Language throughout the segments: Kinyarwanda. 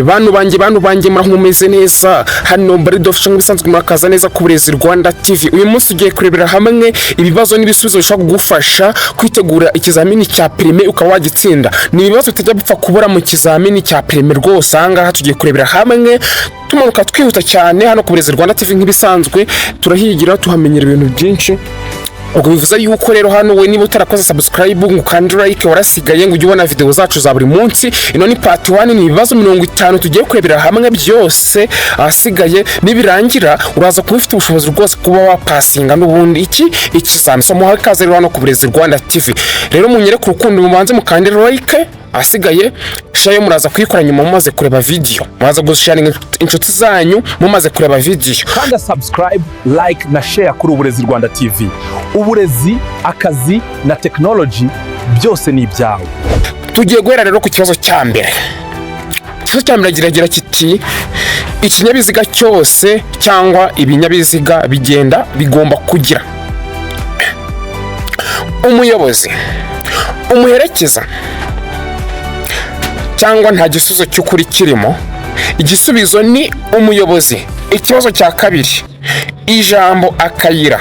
bantu banjye murahumeze neza hano mbari dofisha nk'ibisanzwe murakaza neza ku Burezi Rwanda TV. Uyu munsi ugiye kurebera hamwe ibibazo n'ibisubizo bishobora kugufasha kwitegura ikizamini cya prime ukaba wagitsinda. Ni ibibazo utajya bipfa kubura mu kizamini cya prime rwose. Ahangaha tugiye kurebera hamwe tumanuka twihuta cyane hano ku Burezi Rwanda TV nk'ibisanzwe, turahigira tuhamenyera ibintu byinshi. Ubwo bivuze yuko rero hano we niba utarakoze subscribe ngo kandi like warasigaye ngo ujye ubona video zacu za buri munsi. Ino ni part 1, ni ibibazo 50 tugiye kurebera hamwe byose. Ahasigaye nibirangira uraza kuba ufite ubushobozi rwose kuba wapasinga n'ubundi ikizamini. So muhaye kaze rero hano ku Burezi Rwanda TV. Rero munyere ku rukundo mubanze mukande like, ahasigaye shayo muraza kuyikora nyuma mumaze kureba video. Muraza gusharinga inshuti zanyu mumaze kureba video. Kanda subscribe, like na share kuri Burezi Rwanda TV. Uburezi, akazi na technology byose ni ibyawe. Tugiye guhera rero ku kibazo cya mbere. Ikibazo cya mbere giragira kiti ikinyabiziga cyose cyangwa ibinyabiziga bigenda bigomba kugira umuyobozi, umuherekeza, cyangwa nta gisubizo cy'ukuri kirimo. Igisubizo ni umuyobozi. Ikibazo cya kabiri, ijambo akayira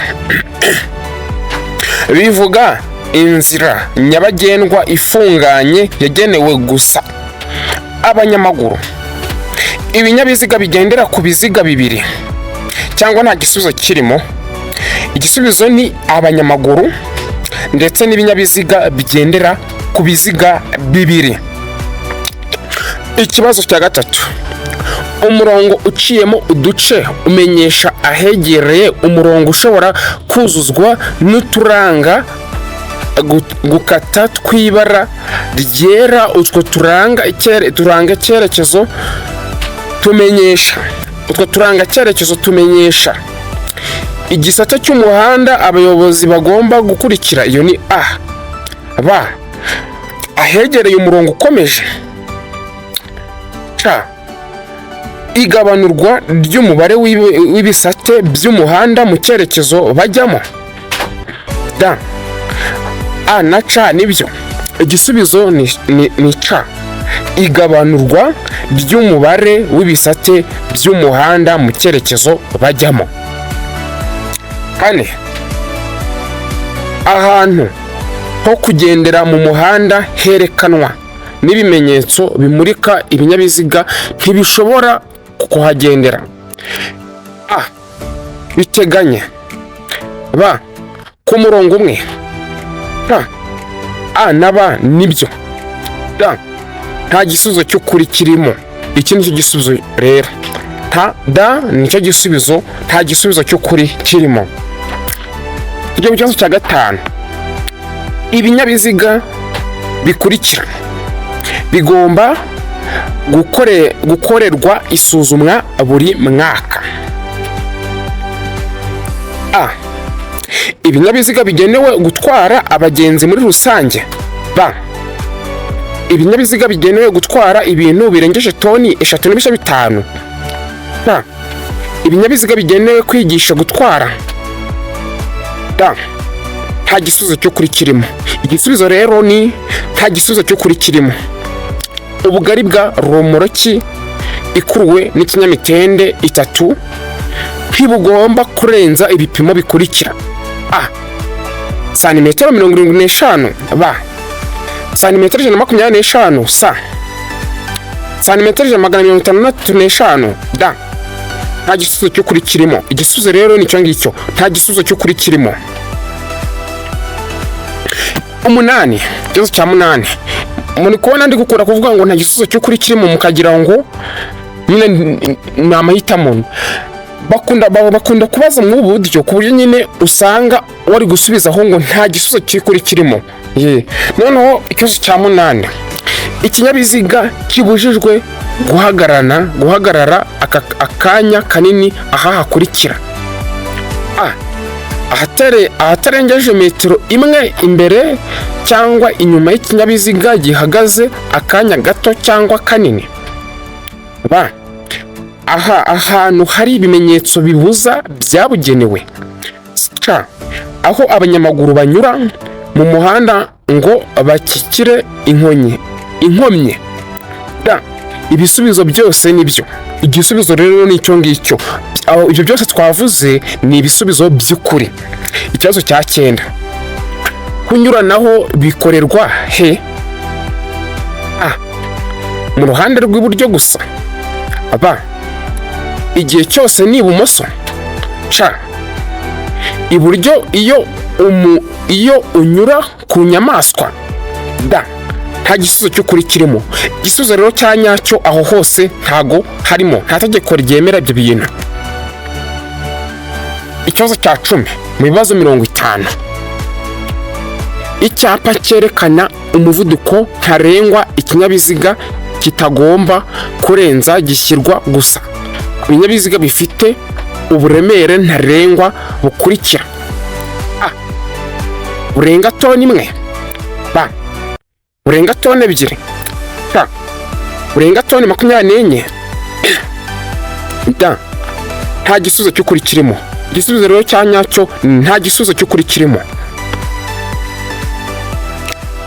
bivuga inzira nyabagendwa ifunganye yagenewe gusa abanyamaguru, ibinyabiziga bigendera ku biziga bibiri, cyangwa nta gisubizo kirimo. Igisubizo ni abanyamaguru ndetse n'ibinyabiziga bigendera ku biziga bibiri. Ikibazo cya gatatu, umurongo uciyemo uduce umenyesha ahegereye umurongo ushobora kuzuzwa n'uturanga gukata tw'ibara ryera. Utwo turanga icyerekezo tumenyesha igisate cy'umuhanda abayobozi bagomba gukurikira. Iyo ni A. B. Ahegereye umurongo ukomeje. C. Igabanurwa ry'umubare w'ibisate by'umuhanda mu cyerekezo bajyamo. D. A na C nibyo. Igisubizo ni C. Igabanurwa ry'umubare w'ibisate by'umuhanda mu cyerekezo bajyamo. Kane, ahantu ho kugendera mu muhanda herekanwa n'ibimenyetso bimurika ibinyabiziga ntibishobora kuhagendera. A. Biteganye. B. Ku murongo umwe. C. A na B nibyo. D. Nta gisubizo cy'ukuri kirimo. Iki nicyo gisubizo rero. D nicyo gisubizo, nta gisubizo cy'ukuri kirimo. Tujye mu kibazo cya gatanu, ibinyabiziga bikurikira bigomba gukorerwa isuzumwa buri mwaka. A. Ibinyabiziga bigenewe gutwara abagenzi muri rusange. B. Ibinyabiziga bigenewe gutwara ibintu birengeje toni 3.5. C. Ibinyabiziga bigenewe kwigisha gutwara. D. Nta gisubizo cy'ukuri kirimo. Igisubizo rero ni nta gisubizo cy'ukuri kirimo. Ubugari bwa romoroki ikuruwe n'ikinyamitende 3 ntibugomba kurenza ibipimo bikurikira. A. Santimetero 75. B. Santimetero 125. C. Santimetero 155. D. Nta gisubizo cy'ukuri kirimo. Igisubizo rero ni cyo ngicyo, nta gisubizo cy'ukuri kirimo. Umunani, ikibazo cya 8. Umuntu kubona ndi gukura kuvuga ngo nta gisubizo cy'ukuri kirimo mukagira ngo nyine ni amahitamo. Bakunda kubaza mu buryo ku buryo nyine usanga wari gusubizaho ngo nta gisubizo cy'ukuri kirimo. Noneho ikibazo cya 8, ikinyabiziga kibujijwe guhagarara akanya kanini aha hakurikira. A. Ahatarengeje metero 1 imbere cyangwa inyuma y'ikinyabiziga gihagaze akanya gato cyangwa kanini. B. Ahantu hari ibimenyetso bibuza byabugenewe. C. Aho abanyamaguru banyura mu muhanda ngo bakikire inkomyi. D. ibisubizo byose nibyo. Igisubizo rero ni icyo ngicyo. Ibyo byose twavuze ni ibisubizo by'ukuri. Ikibazo cya 9, kunyuranaho bikorerwa he? Mu ruhande rw'iburyo gusa. Igihe cyose ni ibumoso. Iburyo iyo unyura ku nyamaswa. Nta gisubizo cy'ukuri kirimo. Igisubizo rero cya nyacyo aho hose ntago harimo, nta tegeko ryemera ibyo bintu. Ikibazo cya 10 mu bibazo 50. Icyapa cyerekana umuvuduko ntarengwa ikinyabiziga kitagomba kurenza gishyirwa gusa ku binyabiziga bifite uburemere ntarengwa bukurikira: burenga toni 1, burenga toni 2, burenga toni 24. Nta gisubizo cy'ukuri kirimo. Igisubizo rero cya nyacyo nta gisubizo cy'ukuri kirimo.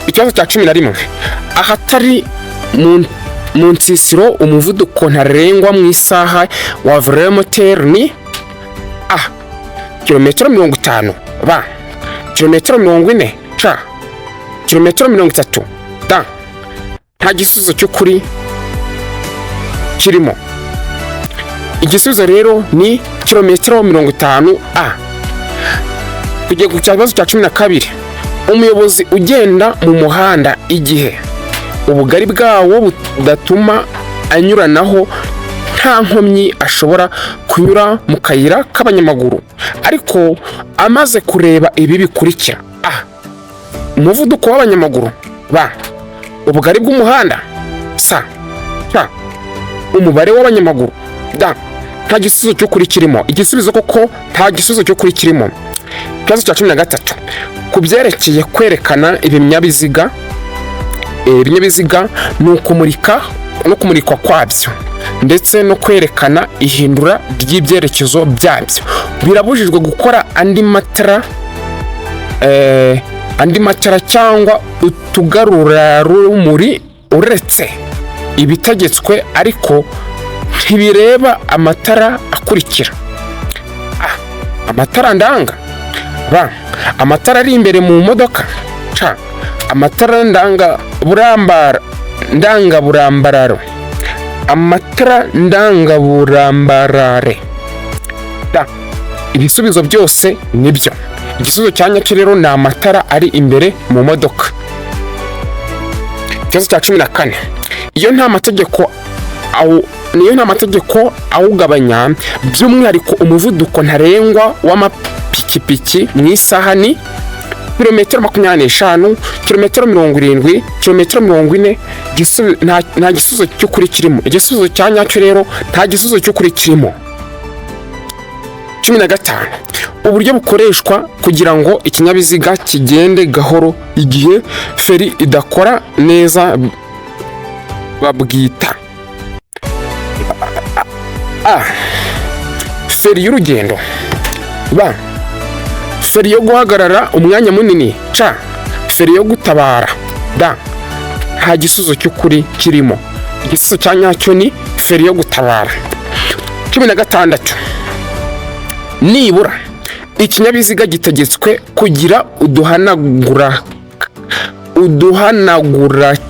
Ikibazo cya 11, ahatari mu nsisiro umuvuduko ntarengwa mu isaha wa velomoteri ni kilometero 50, kilometero 40, kilometero 30. Nta gisubizo cy'ukuri kirimo. Igisubizo rero ni kilometero 50. Tugiye ku kibazo cya 12, umuyobozi ugenda mu muhanda igihe ubugari bwawo budatuma anyuranaho nta nkomyi ashobora kunyura mu kayira k'abanyamaguru, ariko amaze kureba ibi bikurikira: umuvuduko w'abanyamaguru, ubugari bw'umuhanda, umubare w'abanyamaguru. Nta gisubizo cy'ukuri kirimo. Igisubizo koko nta gisubizo cy'ukuri kirimo. Ikibazo cya 13, ku byerekeye kwerekana ibinyabiziga ni ukumurika no kumurikwa kwabyo ndetse no kwerekana ihindura ry'ibyerekezo byabyo. Birabujijwe gukora andi matara cyangwa utugarurarumuri uretse ibitegetswe, ariko ntibireba amatara akurikira: amatara ndanga, amatara ari imbere mu modoka, amatara ndangaburambararo, amatara ndangaburambarare. Ibisubizo byose nibyo. Igisubizo cya nyacyo rero ni amatara ari imbere mu modoka. Ikibazo cya 14, iyo nta mategeko awugabanya, by'umwihariko umuvuduko ntarengwa w'amapikipiki mu isaha ni kilometero 25, kilometero 70, kilometero 40. Nta gisubizo cy'ukuri kirimo. Igisubizo cya nyacyo rero nta gisubizo cy'ukuri kirimo. 15, uburyo bukoreshwa kugira ngo ikinyabiziga kigende gahoro igihe feri idakora neza babwita feri y'urugendo, feri yo guhagarara umwanya munini, feri yo gutabara. Nta gisubizo cy'ukuri kirimo. Igisubizo cya nyacyo ni feri yo gutabara. 16, nibura ikinyabiziga gitegetswe kugira uduhanagura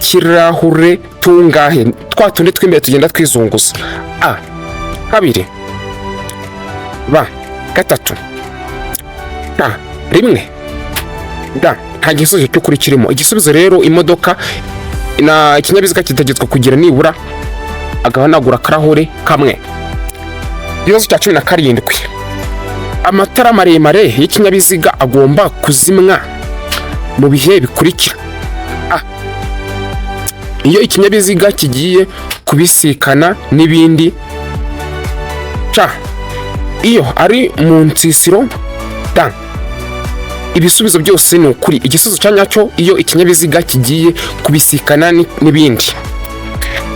kirahure tungahe? Twa tundi tw'imbere tugenda twizunguza. 2, 3, 1. Nta gisubizo cy'ukuri kirimo. Igisubizo rero imodoka na ikinyabiziga kitegetswe kugira nibura agahanagura karahure kamwe. Ikibazo cya 17, amatara maremare y'ikinyabiziga agomba kuzimwa mu bihe bikurikira: iyo ikinyabiziga kigiye kubisikana n'ibindi, iyo ari mu nsisiro. Ibisubizo byose ni ukuri. Igisubizo cya nyacyo iyo ikinyabiziga kigiye kubisikana n'ibindi.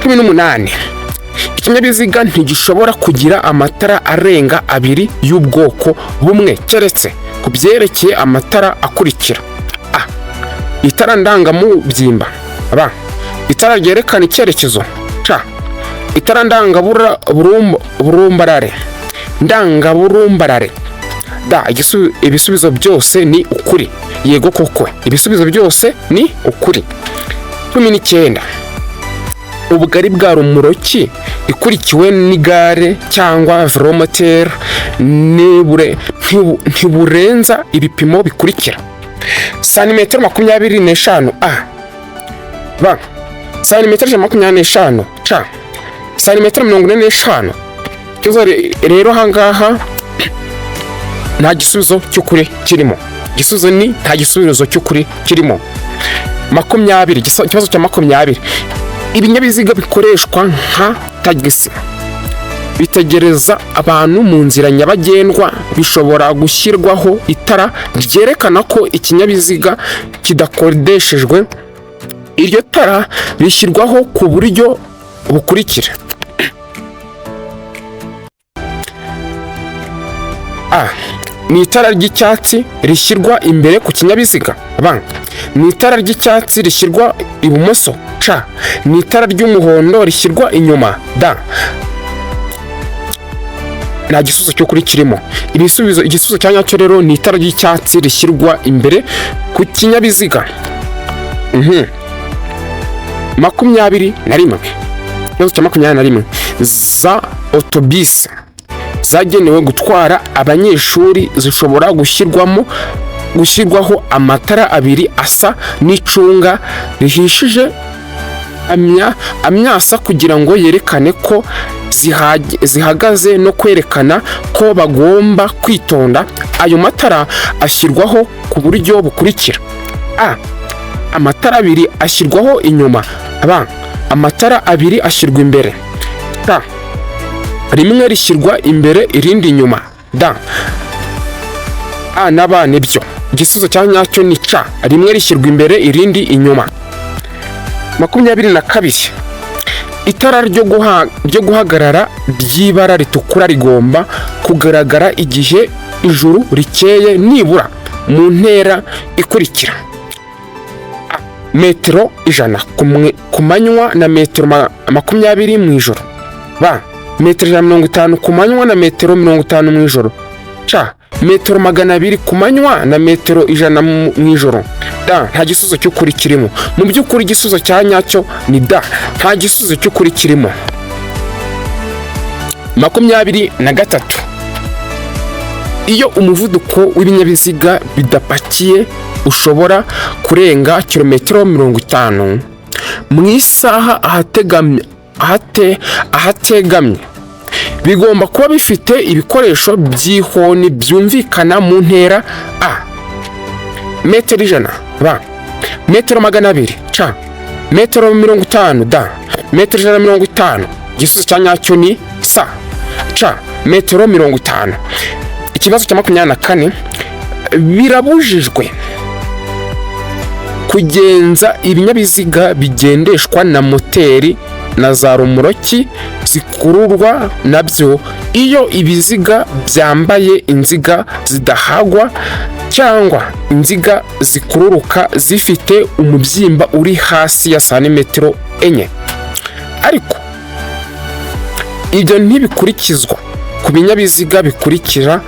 18, ikinyabiziga ntigishobora kugira amatara arenga 2 y'ubwoko bumwe keretse ku byerekeye amatara akurikira: itara ndangamubyimba, itara ryerekana icyerekezo, itara ndangaburumbarare ibisubizo byose ni ukuri. Yego koko ibisubizo byose ni ukuri. 19 ubugari bwa rumoroki ikurikiwe n'igare cyangwa velomoteri ntiburenza ibipimo bikurikira: santimetero 25 a b santimetero 25 c santimetero 45. Kizo rero hangaha nta gisubizo cy'ukuri kirimo. Igisubizo ni nta gisubizo cy'ukuri kirimo. 20 ikibazo cya 20 ibinyabiziga bikoreshwa nka tagisi bitegereza abantu mu nzira nyabagendwa bishobora gushyirwaho itara ryerekana ko ikinyabiziga kidakodeshejwe. Iryo tara rishyirwaho ku buryo bukurikira: a ni itara ry'icyatsi rishyirwa imbere ku kinyabiziga. b ni itara ry'icyatsi rishyirwa ibumoso. c ni itara ry'umuhondo rishyirwa inyuma. d nta gisubizo cyo kuri kirimo. Igisubizo cya nyacyo rero ni itara ry'icyatsi rishyirwa imbere ku kinyabiziga. 21 ikibazo cya 21 za otobisi zagenewe gutwara abanyeshuri zishobora gushyirwaho amatara abiri asa n'icunga rihishije amyasa kugira ngo yerekane ko zihagaze no kwerekana ko bagomba kwitonda. Ayo matara ashyirwaho ku buryo bukurikira: a amatara abiri ashyirwaho inyuma. b amatara abiri ashyirwa imbere. c rimwe rishyirwa imbere irindi inyuma. d a na b nibyo. Igisubizo cya nyacyo ni c rimwe rishyirwa imbere irindi inyuma. 22 itara ryo guhagarara ry'ibara ritukura rigomba kugaragara igihe ijuru rikeye nibura mu ntera ikurikira: metero 100 ku manywa na metero 20 mu ijoro. b metero 150 ku manywa na metero 50 mu ijoro. c metero 200 ku manywa na metero 100 mu ijoro. d nta gisubizo cy'ukuri kirimo. Mu by'ukuri igisubizo cya nyacyo ni d nta gisubizo cy'ukuri kirimo. 23 iyo umuvuduko w'ibinyabiziga bidapakiye ushobora kurenga kilometero 50 mu isaha ahategamye bigomba kuba bifite ibikoresho by'ihoni byumvikana mu ntera: a metero 100. b metero 200. c metero 50. d metero 150. Igisubizo cya nyacyo ni c metero 50. Ikibazo cya 24 birabujijwe kugenza ibinyabiziga bigendeshwa na moteri na za rumoroki zikururwa nabyo iyo ibiziga byambaye inziga zidahagwa cyangwa inziga zikururuka zifite umubyimba uri hasi ya santimetero 4. Ariko ibyo ntibikurikizwa ku binyabiziga bikurikira: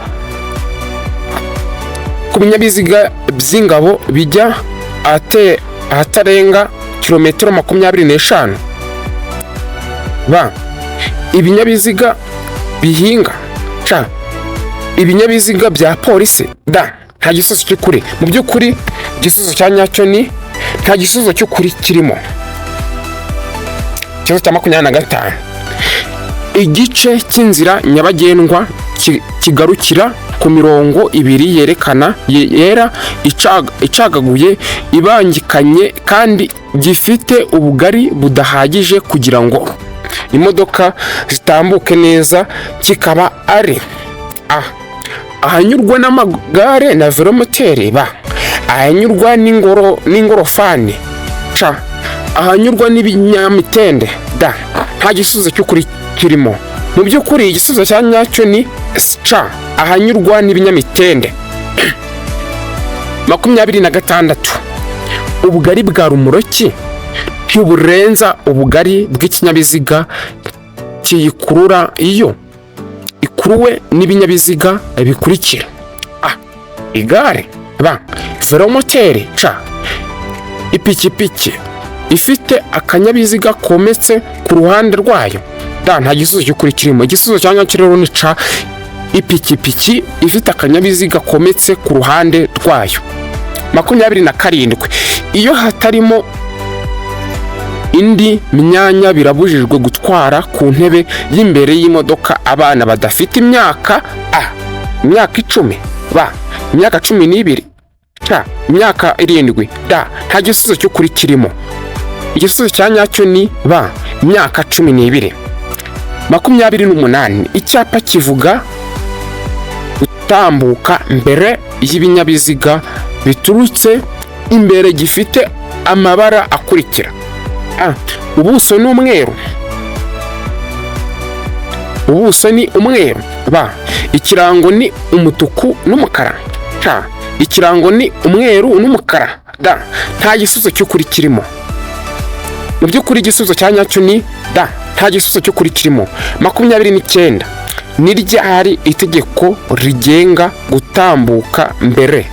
ku binyabiziga by'ingabo bijya ahatarenga kilometero 25. b ibinyabiziga bihinga. c ibinyabiziga bya polisi. d nta gisubizo cy'ukuri. Mu by'ukuri igisubizo cya nyacyo ni nta gisubizo cy'ukuri kirimo. Ikibazo cya 25 igice cy'inzira nyabagendwa kigarukira ku mirongo ibiri yerekana yera icagaguye ibangikanye kandi gifite ubugari budahagije kugira ngo imodoka zitambuke neza, kikaba ari a ahanyurwa n'amagare na velomoteri. b ahanyurwa n'ingorofani. c ahanyurwa n'ibinyamitende. d nta gisubizo cy'ukuri kirimo. Mu by'ukuri igisubizo cya nyacyo ni c ahanyurwa n'ibinyamitende. 26 ubugari bwa rumoroki ntiburenza ubugari bw'ikinyabiziga ipikipiki yikurura iyo ikuruwe n'ibinyabiziga bikurikira: a. igare, b. velomoteri, c. ipikipiki ifite akanyabiziga kometse ku ruhande rwayo, d. nta gisubizo cy'ukuri kirimo. igisubizo cya nyacyo rero ni c. ipikipiki ifite akanyabiziga kometse ku ruhande rwayo. 27. iyo hatarimo indi myanya birabujijwe gutwara ku ntebe y'imbere y'imodoka abana badafite imyaka: a. imyaka 10, b. imyaka 12, c. imyaka 7, d. nta gisubizo cy'ukuri kirimo. igisubizo cya nyacyo ni b. imyaka 12. 28. icyapa kivuga gutambuka mbere y'ibinyabiziga biturutse imbere gifite amabara akurikira: a. ubuso ni umweru, b. ikirango ni umutuku n'umukara, c. ikirango ni umweru n'umukara, d. nta gisubizo cy'ukuri kirimo. mu by'ukuri igisubizo cya nyacyo ni d. nta gisubizo cy'ukuri kirimo. 29. ni ryari itegeko rigenga gutambuka mbere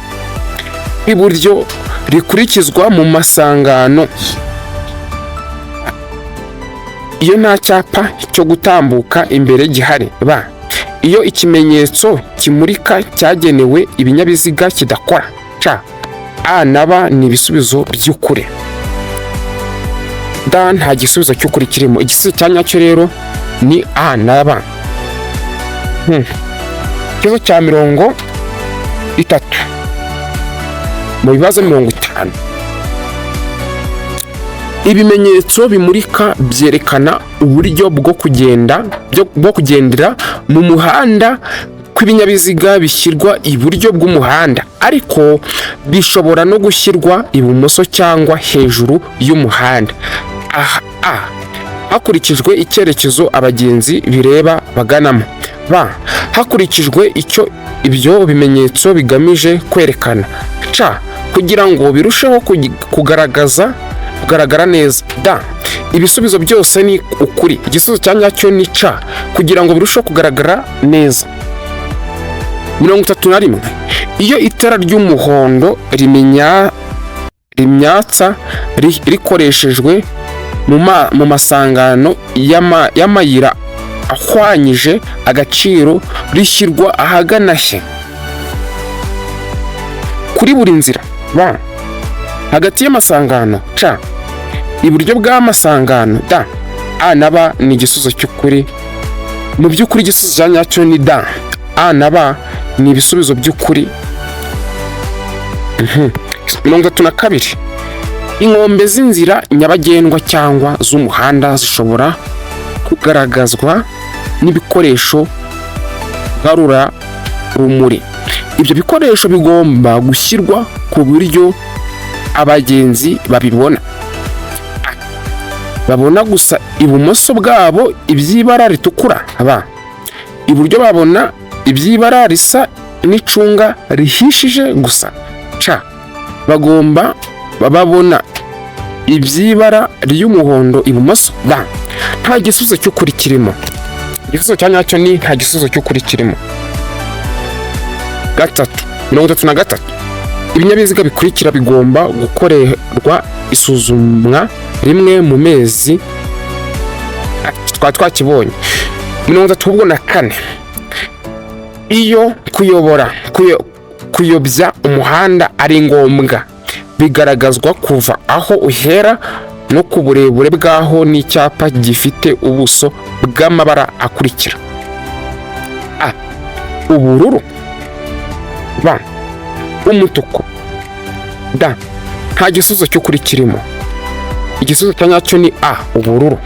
iburyo rikurikizwa mu masangano? iyo nta cyapa cyo gutambuka imbere gihari, b. iyo ikimenyetso kimurika cyagenewe ibinyabiziga kidakora, c. a na b ni ibisubizo by'ukuri, d. nta gisubizo cy'ukuri kirimo. igisubizo cya nyacyo rero ni a na b. ikibazo cya 30 mu bibazo 50. ibimenyetso bimurika byerekana uburyo bwo kugendera mu muhanda kw'ibinyabiziga bishyirwa iburyo bw'umuhanda, ariko bishobora no gushyirwa ibumoso cyangwa hejuru y'umuhanda. a. hakurikijwe icyerekezo abagenzi bireba baganamo, b. hakurikijwe icyo ibyo bimenyetso bigamije kwerekana, c. kugira ngo birusheho kugaragara neza, d. ibisubizo byose ni ukuri. igisubizo cya nyacyo ni c. kugira ngo birusheho kugaragara neza. 31. iyo itara ry'umuhondo rimyatsa rikoreshejwe mu masangano y'amayira ahwanyije agaciro rishyirwa ahagana he? kuri buri nzira, b. hagati y'amasangano, c. iburyo bw'amasangano, d. a na b ni igisubizo cy'ukuri. mu by'ukuri igisubizo cya nyacyo ni d. a na b ni ibisubizo by'ukuri. 32. inkombe z'inzira nyabagendwa cyangwa z'umuhanda zishobora kugaragazwa n'ibikoresho garura rumuri. ibyo bikoresho bigomba gushyirwa ku buryo abagenzi babibona: babona gusa ibumoso bwabo iby'ibara ritukura, b. iburyo babona iby'ibara risa n'icunga rihishije gusa, c. babona iby'ibara ry'umuhondo ibumoso, b. nta gisubizo cy'ukuri kirimo. igisubizo cya nyacyo ni nta gisubizo cy'ukuri kirimo. 33. ibinyabiziga bikurikira bigomba gukorerwa isuzumwa rimwe mu mezi. twakibonye. 34. iyo kuyobya umuhanda ari ngombwa bigaragazwa kuva aho uhera no ku burebure bwaho n'icyapa gifite ubuso bw'amabara akurikira: a. ubururu, b. umutuku, d. nta gisubizo cy'ukuri kirimo. igisubizo cya nyacyo ni a. ubururu.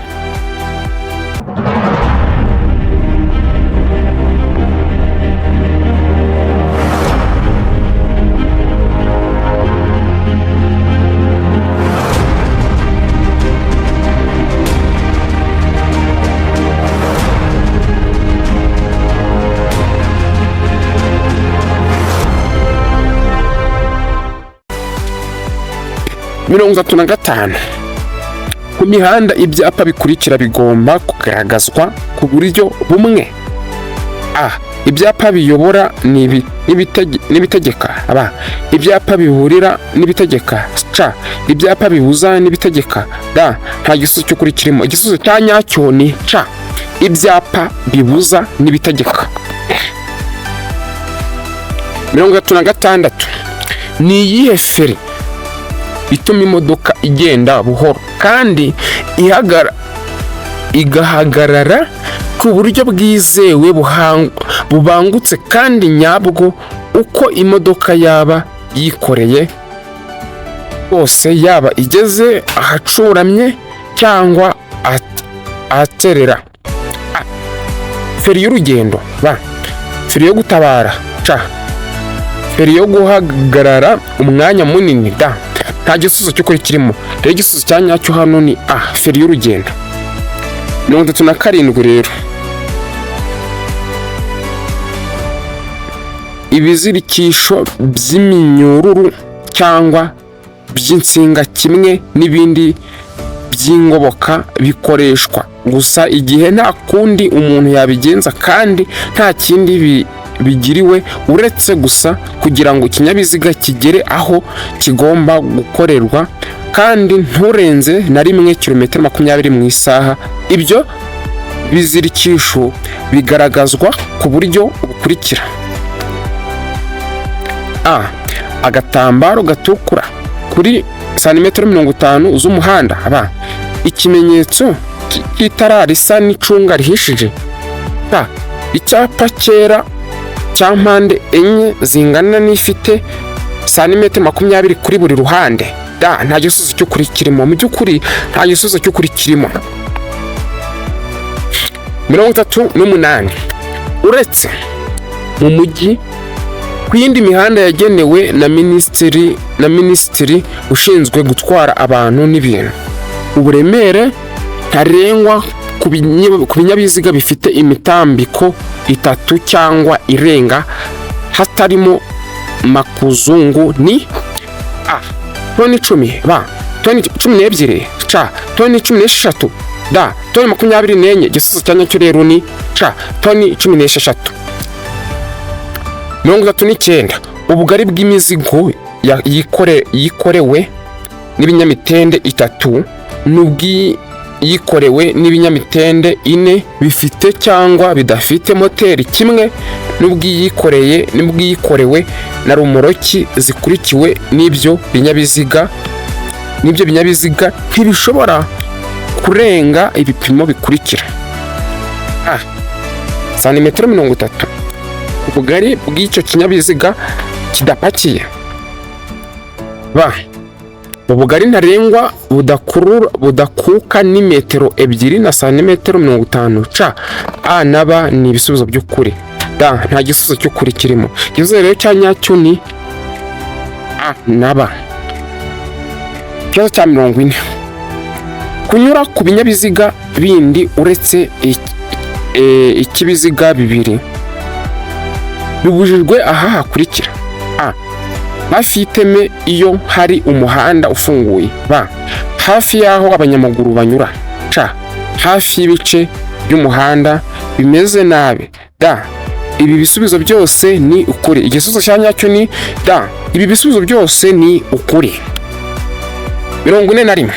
35. ku mihanda ibyapa bikurikira bigomba kugaragazwa ku buryo bumwe: a. Ibyapa biyobora n'ibitegeka. b. Ibyapa biburira n'ibitegeka. c. Ibyapa bibuza n'ibitegeka. d. Nta gisubizo cy'ukuri kirimo. Igisubizo cya nyacyo ni c. Ibyapa bibuza n'ibitegeka. 36. Ni iyihe feri ituma imodoka igenda buhoro kandi igahagarara ku buryo bwizewe bubangutse kandi nyabwo uko imodoka yaba yikoreye hose, yaba igeze ahacuramye cyangwa ahaterera? a. Feri y'urugendo. b. Feri yo gutabara. c. Feri yo guhagarara umwanya munini. d. Nta gisubizo cy'ukuri kirimo. Rero igisubizo cya nyacyo hano ni a. Feri y'urugendo. 37 rero. Ibizirikisho by'iminyururu cyangwa by'insinga kimwe n'ibindi by'ingoboka bikoreshwa gusa igihe nta kundi umuntu yabigenza kandi nta kindi bigiriwe uretse gusa kugira ngo ikinyabiziga kigere aho kigomba gukorerwa kandi nturenze na 1 kilometero 20 mu isaha. Ibyo bizirikisho bigaragazwa ku buryo bukurikira: a. Agatambaro gatukura kuri santimetero 50 z'umuhanda. b. Ikimenyetso cy'itara risa n'icunga rihishije. c. Icyapa cyera cya mpande enye zingana n'ifite santimetero 20 kuri buri ruhande. d. Nta gisubizo cy'ukuri kirimo. Mu by'ukuri nta gisubizo cy'ukuri kirimo. 38. Uretse mu mujyi, ku yindi mihanda yagenewe na minisitiri ushinzwe gutwara abantu n'ibintu, uburemere ntarengwa ku binyabiziga bifite imitambiko 3 cyangwa irenga hatarimo makuzungu ni: a. Toni 10. b. Toni 12. c. Toni 16. d. Toni 24. Igisubizo cya nyacyo rero ni c. Toni 16. 39. Ubugari bw'imizigo yikorewe n'ibinyamitende 3 n'ubwiyikorewe n'ibinyamitende 4 bifite cyangwa bidafite moteri kimwe n'ubwiyikorewe na rumoroki zikurikiwe n'ibyo binyabiziga ntibishobora kurenga ibipimo bikurikira: a. Santimetero 30. Ubugari bw'icyo kinyabiziga kidapakiye. b. Ubugari ntarengwa budakuka ni metero 2 na santimetero 50. c. a na b ni ibisubizo by'ukuri. d. Nta gisubizo cy'ukuri kirimo. Igisubizo rero cya nyacyo ni a na b. Ikibazo cya 40. Kunyura ku binyabiziga bindi uretse ikibiziga bibiri bibujijwe aha hakurikira: a. Hafi y'iteme iyo hari umuhanda ufunguye. b. Hafi y'aho abanyamaguru banyura. c. Hafi y'ibice by'umuhanda bimeze nabi. d. Ibi bisubizo byose ni ukuri. Igisubizo cya nyacyo ni d. Ibi bisubizo byose ni ukuri. 41.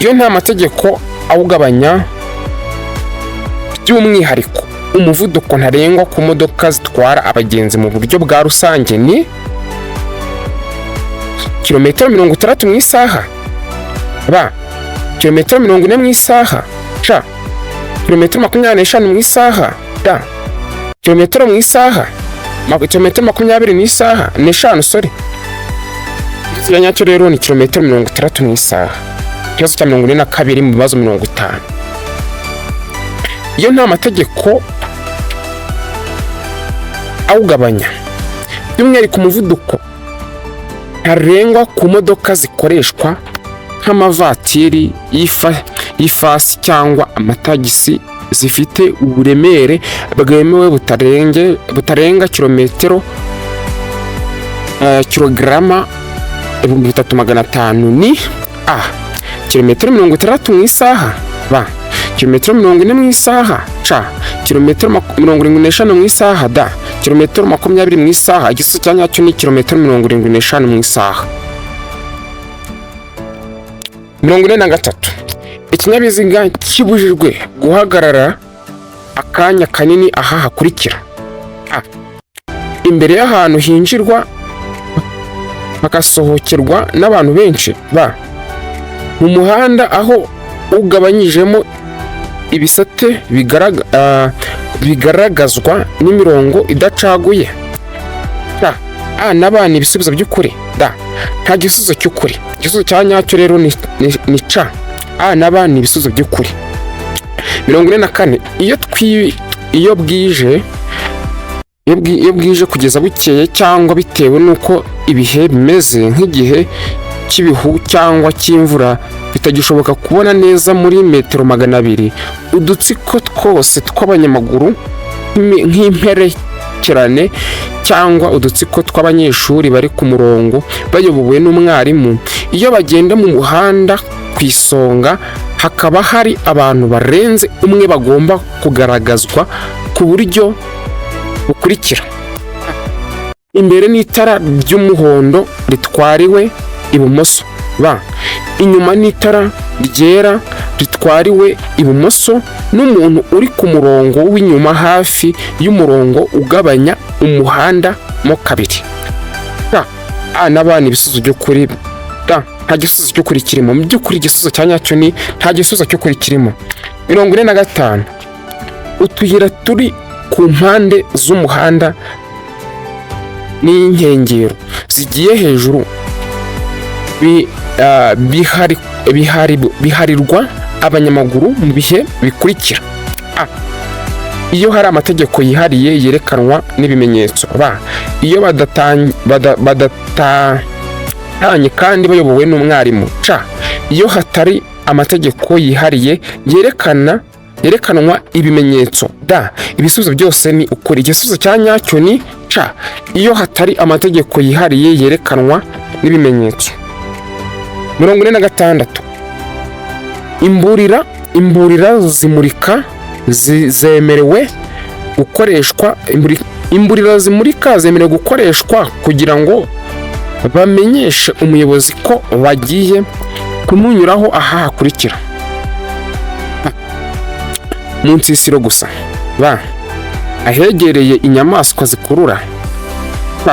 Iyo nta mategeko awugabanya, by'umwihariko umuvuduko ntarengwa ku modoka zitwara abagenzi mu buryo bwa rusange ni: kilometero 60 mu isaha. b. Kilometero 40 mu isaha. c. Kilometero 25 mu isaha. d. Kilometero mu isaha. Kilometero 20 mu isaha. ni 5 sorry. Igisubizo nyacyo rero ni kilometero 60 mu isaha. Ikibazo cya 42 mu bibazo 50. Iyo nta mategeko awugabanya, by'umwihariko umuvuduko ntarengwa ku modoka zikoreshwa nk'amavatiri y'ifasi cyangwa amatagisi zifite uburemere bwemewe butarenga kilograma 3500 ni: a. kilometero 60 mu isaha, ba kilometero 40 mu isaha, ca kilometero 75 mu isaha, da kilometero 20 mu isaha. Igisubizo cya nyacyo ni kilometero 75 mu isaha. 43. Ikinyabiziga kibujijwe guhagarara akanya kanini aha hakurikira: A. Imbere y'ahantu hinjirwa hagasohokerwa n'abantu benshi. B. Mu muhanda aho ugabanyijemo ibisate bigaragazwa n'imirongo idacaguye. C. A na B ni ibisubizo by'ukuri. D. Nta gisubizo cy'ukuri. Igisubizo cya nyacyo rero ni C. A na B ni ibisubizo by'ukuri. 44. Iyo bwije kugeza bukeye cyangwa bitewe n'uko ibihe bimeze, nk'igihe cy'ibihu cyangwa cy'imvura, bitagishoboka kubona neza muri metero 200, udutsiko twose tw'abanyamaguru nk'imperekerane cyangwa udutsiko tw'abanyeshuri bari ku murongo bayobowe n'umwarimu, iyo bagenda mu muhanda ku isonga hakaba hari abantu barenze umwe bagomba kugaragazwa ku buryo bukurikira: imbere n'itara ry'umuhondo ritwariwe ibumoso. B. Inyuma n'itara ryera ritwariwe ibumoso n'umuntu uri ku murongo w'inyuma hafi y'umurongo ugabanya umuhanda mo kabiri. A na B ni ibisubizo by'ukuri. Nta gisubizo cy'ukuri kirimo. Mu by'ukuri igisubizo cya nyacyo ni nta gisubizo cy'ukuri kirimo. 45. Utuyira turi ku mpande z'umuhanda n'inkengero zigiye hejuru biharirwa abanyamaguru mu bihe bikurikira: A. Iyo hari amategeko yihariye yerekanwa n'ibimenyetso. B. Iyo badatanye kandi bayobowe n'umwarimu. C. Iyo hatari amategeko yihariye yerekanwa ibimenyetso. D. Ibisubizo byose ni ukuri. Igisubizo cya nyacyo ni C. Iyo hatari amategeko yihariye yerekanwa n'ibimenyetso. 46. Imburira zimurika zemerewe gukoreshwa. Imburira zimurika zemerewe gukoreshwa kugira ngo bamenyeshe umuyobozi ko bagiye kumunyuraho aha hakurikira: mu nsisiro gusa. B. Ahegereye inyamaswa zikurura. C.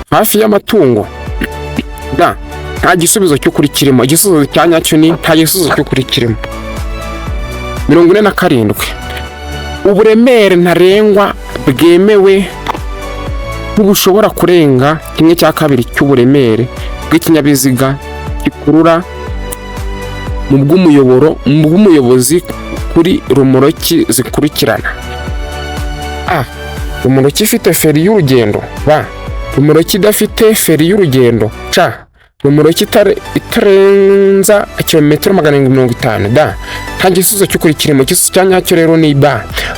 Hafi y'amatungo. D. Nta gisubizo cy'ukuri kirimo. Igisubizo cya nyacyo ni nta gisubizo cy'ukuri kirimo. 47. Uburemere ntarengwa bwemewe ntibushobora kurenga 1/2 cy'uburemere bw'ikinyabiziga gikurura mu bw'umuyobozi kuri rumoroki zikurikirana: A. Rumoroki ifite feri y'urugendo. B. Rumoroki idafite feri y'urugendo. C. Rumoroki itarenza kilometero 750. D. Nta gisubizo cy'ukuri kirimo. Igisubizo cya nyacyo rero ni B.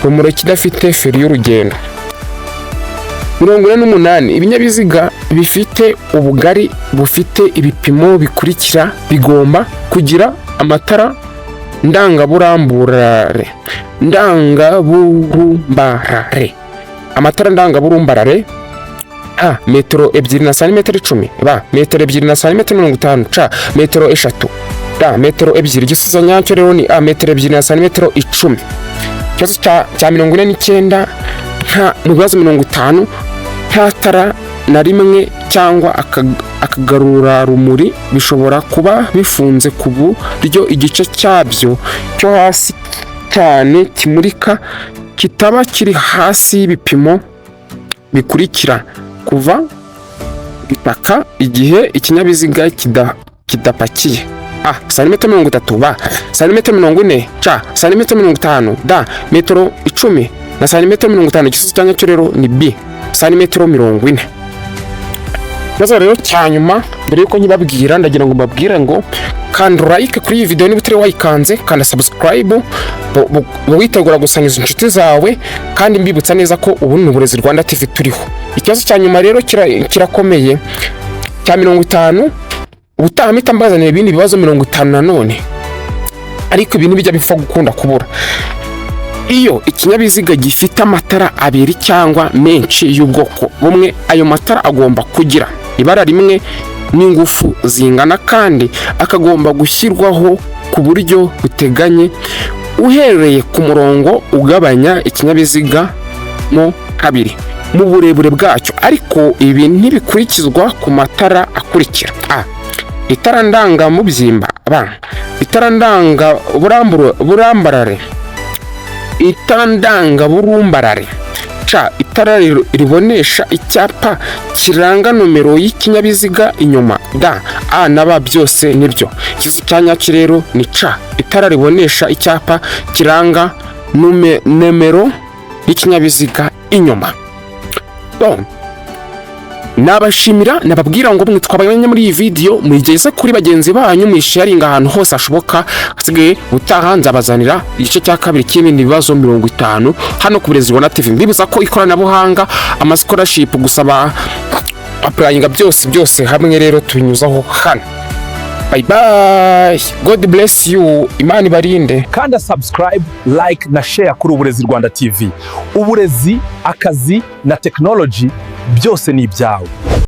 Rumoroki idafite feri y'urugendo. 48. Ibinyabiziga bifite ubugari bufite ibipimo bikurikira bigomba kugira amatara ndangaburumbarare. Amatara ndangaburumbarare: A. Metero 2 na santimetero 10. B. Metero 2 na santimetero 50. C. Metero 3. D. Metero 2. Igisubizo nyacyo rero ni A. Metero 2 na santimetero 10. Ikibazo cya 49. Mu bibazo 50 nta tara na rimwe cyangwa akagarura rumuri bishobora kuba bifunze ku buryo igice cyabyo cyo hasi cyane kimurika kitaba kiri hasi y'ibipimo bikurikira: kuva bitaka igihe ikinyabiziga kidapakiye. A. Santimetero 30. B. Santimetero 40. C. Santimetero 50. D. Metero 10 na santimetero 50. Igisubizo cya nyacyo rero ni B. Santimetero 40. Nazo rero cyanyuma mbere yuko nkibabwira ndagira ngo mbabwire ngo kanda like kuri iyi video niba utari wayikanze, kanda subscribe, witegura gusangiza inshuti zawe, kandi mbibutsa neza ko ubu ni Uburezi Rwanda TV turiho. Ikibazo cyanyuma rero kirakomeye cya 50. Ubutaha mpita mbazanira ibindi bibazo 50 nanone. ariko ibintu bijya bipfa gukunda kubura iyo ikinyabiziga gifite amatara abiri cyangwa menshi y'ubwoko bumwe. Ayo matara agomba kugira ibara rimwe n'ingufu zingana kandi akagomba gushyirwaho ku buryo buteganye uhereye ku murongo ugabanya ikinyabiziga mo kabiri mu burebure bwacyo, ariko ibi ntibikurikizwa ku matara akurikira: itara ndangamubyimba, itara ndangaburambarare, itara ndangaburumbarare, itara ribonesha icyapa kiranga nomero y'ikinyabiziga inyuma, A na B byose nibyo. Igisubizo cya nyacyo rero ni itara ribonesha icyapa kiranga nomero y'ikinyabiziga inyuma. Nabashimira, nababwira ngo mwitwabanye muri iyi video muyigeze kuri bagenzi banyu, muyisharinga ahantu hose hashoboka. Asigaye utaha nzabazanira igice cya kabiri cy'ibindi bibazo 50 hano ku Burezi Rwanda TV. Mbibuza ko ikoranabuhanga, scholarship, gusaba applyinga byose hamwe rero tubinyuzaho hano. Bye bye, God bless you, Imana ibarinde. Kanda subscribe, like na share kuri Uburezi Rwanda TV. Uburezi, akazi na technology byose ni ibyawe.